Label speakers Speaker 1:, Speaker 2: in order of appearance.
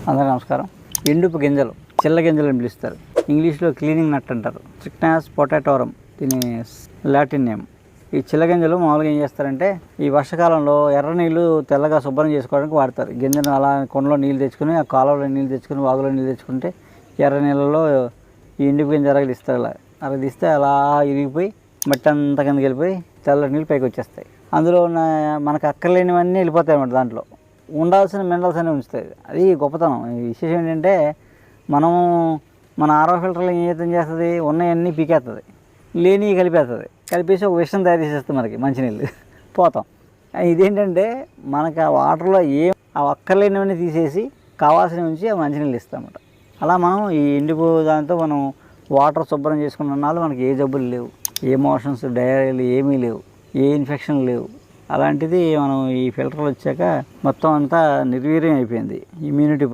Speaker 1: అందరికీ నమస్కారం. ఎండుపు గింజలు, చిల్ల గింజలు అని పిలుస్తారు. ఇంగ్లీష్లో క్లీనింగ్ నట్ అంటారు. స్ట్రిక్నాస్ పొటాటోరం దీని లాటిన్ నేమ్. ఈ చిల్ల గింజలు మామూలుగా ఏం చేస్తారంటే ఈ వర్షాకాలంలో ఎర్ర నీళ్ళు తెల్లగా శుభ్రం చేసుకోవడానికి వాడతారు. గింజను అలా కొండలో నీళ్ళు తెచ్చుకుని, ఆ కాలువలో నీళ్ళు తెచ్చుకుని, వాగులో నీళ్ళు తెచ్చుకుంటే ఎర్ర నీళ్ళలో ఈ ఎండుపు గింజ అరగలిస్తారు. అరగలిస్తే అలా ఇరిగిపోయి మట్టి అంతా కిందకి వెళ్ళిపోయి తెల్ల నీళ్ళు పైకి వచ్చేస్తాయి. అందులో ఉన్న మనకు అక్కర్లేనివన్నీ వెళ్ళిపోతాయి అన్నమాట. దాంట్లో ఉండాల్సిన మినరల్స్ అనేవి ఉంచుతాయి. అది గొప్పతనం. ఈ విశేషం ఏంటంటే మన ఆరో ఫిల్టర్లో ఏం చేస్తుంది, ఉన్నవన్నీ పీకేస్తుంది, లేని కలిపేస్తుంది. కలిపేసి ఒక విషయం తయారు చేసేస్తుంది మనకి మంచినీళ్ళు పోతాం. ఇదేంటంటే మనకు ఆ వాటర్లో అక్కర్లేనివన్నీ తీసేసి కావాల్సినవి ఉంచి ఆ మంచినీళ్ళు ఇస్తామన్నమాట. అలా మనం ఈ ఎండిపో దాంతో మనం వాటర్ శుభ్రం చేసుకున్న నాళ్ళు మనకి ఏ జబ్బులు లేవు, ఏ మోషన్స్, డయేరియాలు ఏమీ లేవు, ఏ ఇన్ఫెక్షన్ లేవు. అలాంటిది మనం ఈ ఫిల్టర్లు వచ్చాక మొత్తం అంతా నిర్వీర్యం అయిపోయింది. ఇమ్యూనిటీ